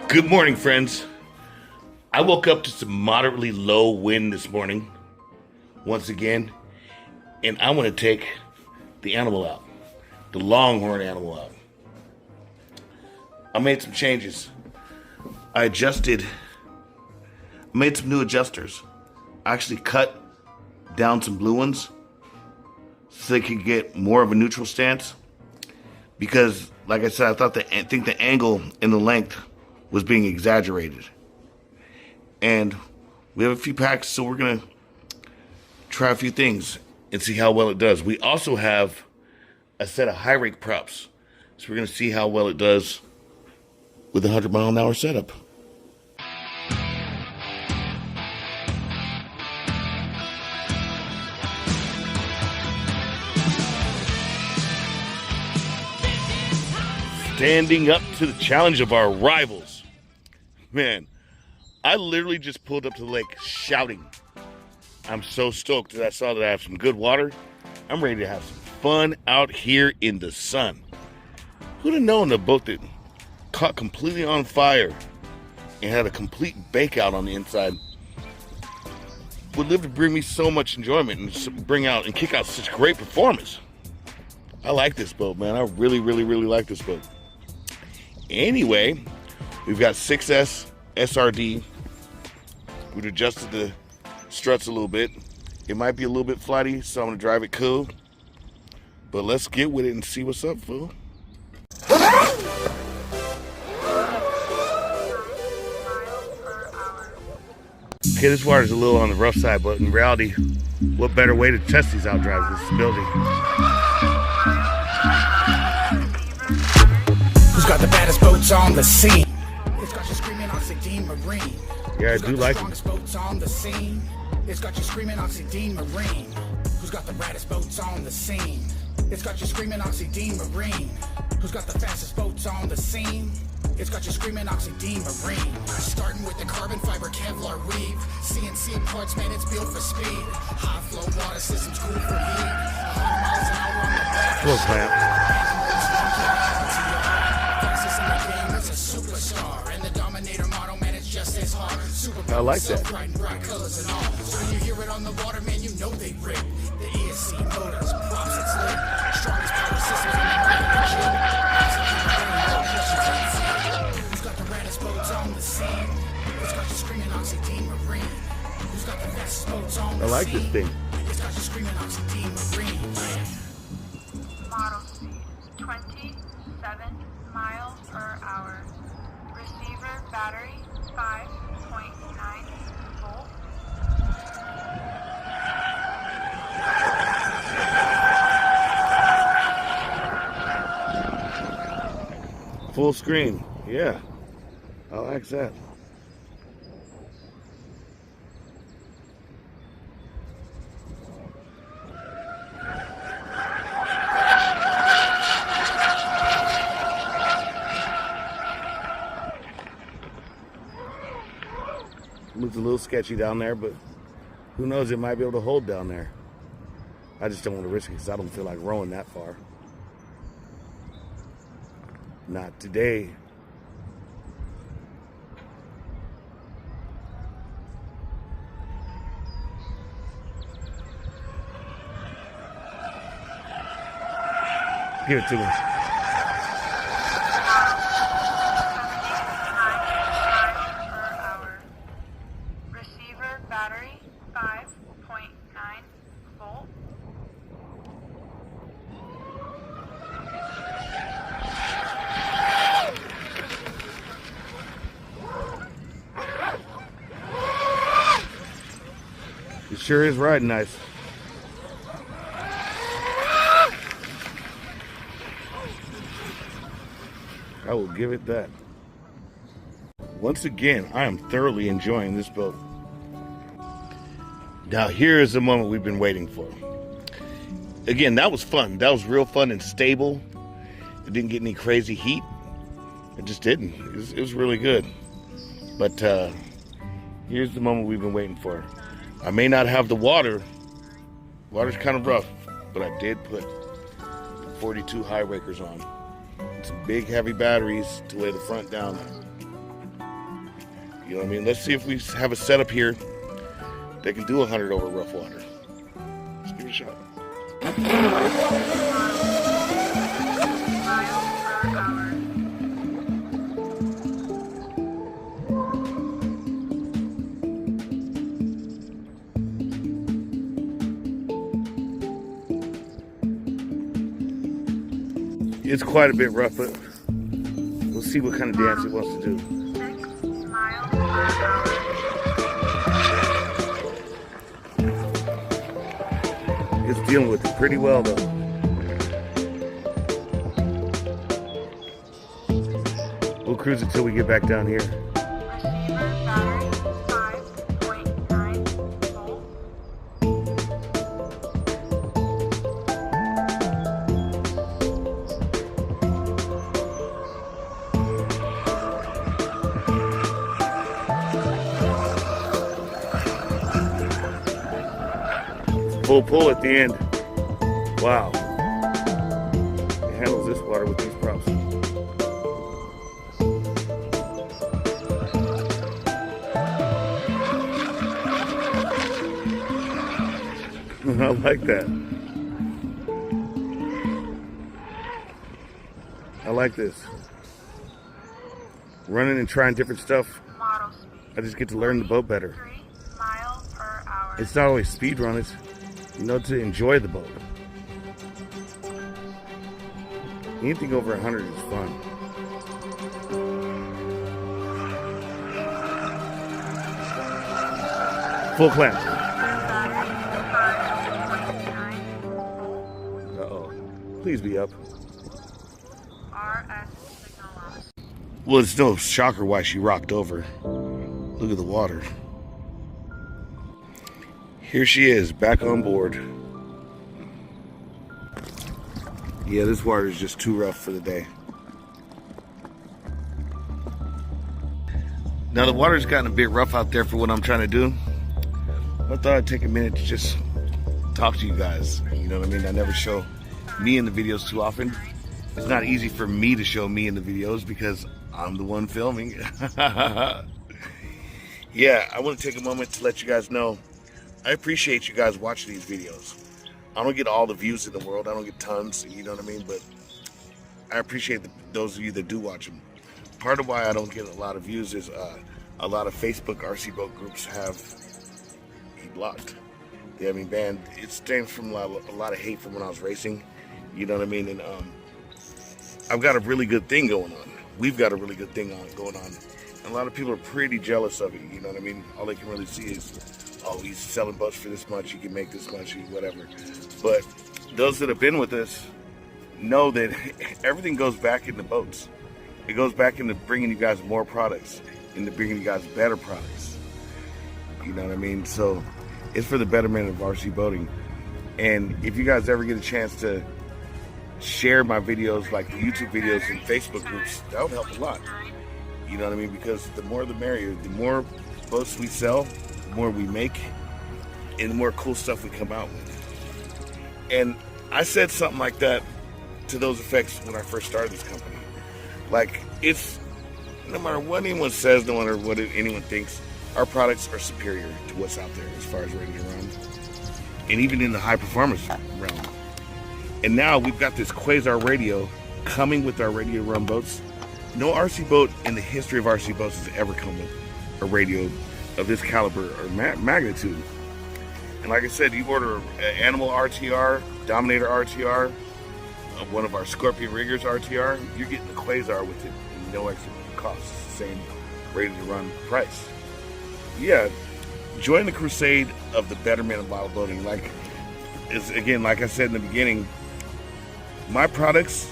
Good morning, friends. I woke up to some moderately low wind this morning, once again, and I want to take the animal out, the longhorn animal out. I made some changes. I made some new adjusters. I actually cut down some blue ones so they could get more of a neutral stance. Because, like I said, I think the angle and the length was being exaggerated. And we have a few packs, so we're gonna try a few things and see how well it does. We also have a set of high rake props, so we're gonna see how well it does with a 100-mile-an-hour setup. Standing up to the challenge of our rivals. Man, I literally just pulled up to the lake shouting. I'm so stoked that I saw that I have some good water. I'm ready to have some fun out here in the sun. Who'd have known a boat that caught completely on fire and had a complete bake out on the inside would live to bring me so much enjoyment and bring out and kick out such great performance. I like this boat, man. I really, really, really like this boat. Anyway, we've got 6S SRD. We've adjusted the struts a little bit. It might be a little bit flighty, so I'm gonna drive it cool. But let's get with it and see what's up, fool. Okay, this water's a little on the rough side, but in reality, what better way to test these outdrives than this building? Who's got the baddest boats on the scene? It's got you screaming Oxidean Marine. Yeah, I do like it. Boats on the scene. It's got you screaming Oxidean Marine. Who's got the baddest boats on the scene? It's got you screaming Oxidean Marine. Who's got the fastest boats on the scene? It's got you screaming Oxidean Marine. Starting with the carbon fiber Kevlar weave. CNC parts, man, it's built for speed. High flow water systems cool for heat. 100 miles an hour on the back. Flow clamp. Fastest in the game is a superstar. And the dominator model, man, it's just as hard. Super I like that. bright and bright colors and all. So when you hear it on the water, man, you know they rip. The ESC motors, props, it's lit. Strongest power systems in the market. Who's got the raddest boats on the scene? It's got you screaming Oxidean Marine. Who's got the fastest boats on the scene? I like this thing. It's got you screaming Oxidean Marine. Model speed 27 miles per hour. Receiver battery 5.9 volt. Full screen. Yeah, I like that. Looks a little sketchy down there, but who knows, it might be able to hold down there. I just don't want to risk it because I don't feel like rowing that far. Not today. Give it to me. Receiver battery 5.9 volt. It sure is riding nice. I will give it that. Once again, I am thoroughly enjoying this boat. Now here is the moment we've been waiting for. Again, that was fun. That was real fun and stable. It didn't get any crazy heat. It just didn't. It was really good. But here's the moment we've been waiting for. I may not have the water. Water's kind of rough, but I did put 42 high rakers on. Some big heavy batteries to lay the front down. You know what I mean? Let's see if we have a setup here that can do 100 over rough water. Let's give it a shot. It's quite a bit rough, but we'll see what kind of dance it wants to do. 6 miles per hour. It's dealing with it pretty well, though. We'll cruise it till we get back down here. Receiver battery 5.9 volt. Full pull at the end. Wow. It handles this water with these props. I like that. I like this. Running and trying different stuff. Model speed I just get to learn the boat better. 3 miles per hour. It's not always speed run, it's, you know, to enjoy the boat. Anything over 100 is fun. Full clamp. Uh-oh. Please be up. RS signal loss. Well, it's no shocker why she rocked over. Look at the water. Here she is, back on board. Yeah, this water is just too rough for the day. Now the water's gotten a bit rough out there for what I'm trying to do. I thought I'd take a minute to just talk to you guys. You know what I mean? I never show me in the videos too often. It's not easy for me to show me in the videos because I'm the one filming. Yeah, I want to take a moment to let you guys know I appreciate you guys watching these videos. I don't get all the views in the world. I don't get tons, you know what I mean? But I appreciate those of you that do watch them. Part of why I don't get a lot of views is a lot of Facebook RC boat groups have me blocked. They have me banned. It stems from a lot of hate from when I was racing, you know what I mean? And I've got a really good thing going on. We've got a really good thing going on. And a lot of people are pretty jealous of it, you know what I mean? All they can really see is, oh, he's selling boats for this much, he can make this much, whatever. But those that have been with us know that everything goes back into boats. It goes back into bringing you guys more products, into bringing you guys better products. You know what I mean? So it's for the betterment of RC boating. And if you guys ever get a chance to share my videos, like the YouTube videos and Facebook groups, that would help a lot. You know what I mean? Because the more the merrier. The more boats we sell, the more we make, and the more cool stuff we come out with. And I said something like that to those effects when I first started this company. Like, it's, no matter what anyone says, no matter what anyone thinks, our products are superior to what's out there as far as radio run, and even in the high performance realm. And now we've got this Quasar radio coming with our radio run boats. No RC boat in the history of RC boats has ever come with a radio of this caliber or magnitude. And like I said, you order an Animal RTR, Dominator RTR, one of our Scorpion Riggers RTR, you're getting the Quasar with it and no extra cost. It's the same ready to run price. Yeah, join the crusade of the betterment of model boating. Like I said in the beginning, my products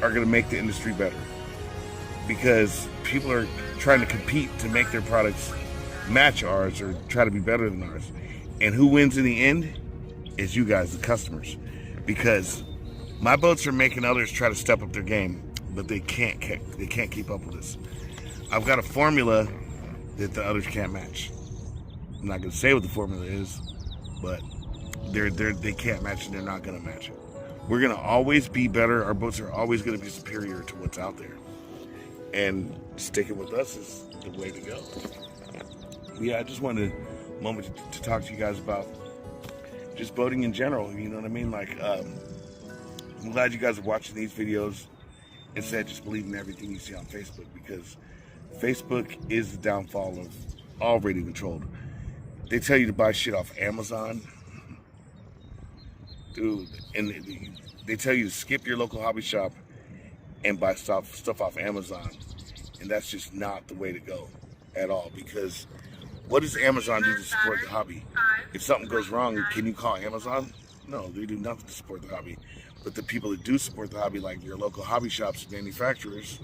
are going to make the industry better because people are trying to compete to make their products match ours or try to be better than ours. And who wins in the end is you guys, the customers, because my boats are making others try to step up their game, but they can't keep up with us. I've got a formula that the others can't match. I'm not going to say what the formula is, but they can't match and they're not going to match it. We're going to always be better. Our boats are always going to be superior to what's out there. And sticking with us is the way to go. Yeah, I just wanted a moment to talk to you guys about just boating in general. You know what I mean? Like, I'm glad you guys are watching these videos instead of just believing everything you see on Facebook, because Facebook is the downfall of all radio controlled. They tell you to buy shit off Amazon, dude, and they tell you to skip your local hobby shop and buy stuff off Amazon, and that's just not the way to go at all. Because what does Amazon do to support the hobby? If something goes wrong, can you call Amazon? No, they do nothing to support the hobby. But the people that do support the hobby, like your local hobby shops and manufacturers,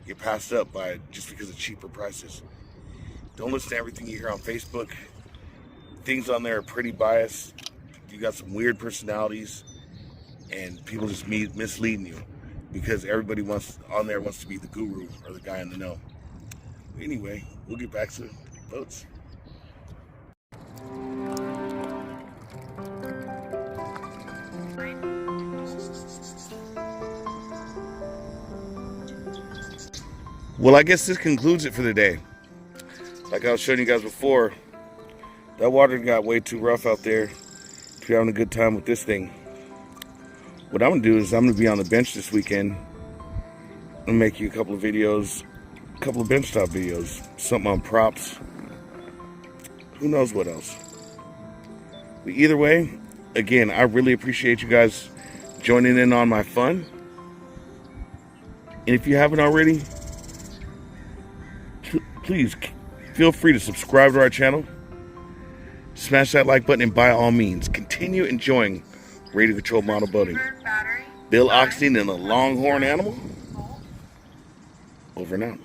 get passed up by just because of cheaper prices. Don't listen to everything you hear on Facebook. Things on there are pretty biased. You got some weird personalities, and people just misleading you because everybody on there wants to be the guru or the guy in the know. Anyway, we'll get back to boats. Well, I guess this concludes it for the day. Like I was showing you guys before, that water got way too rough out there to be having a good time with this thing. What I'm going to do is I'm going to be on the bench this weekend and make you a couple of videos, a couple of bench top videos, something on props, who knows what else. But either way, again, I really appreciate you guys joining in on my fun. And if you haven't already, please feel free to subscribe to our channel. Smash that like button, and by all means, continue enjoying radio controlled model boating. Bill Oxidean and the Longhorn Animal. Over and out.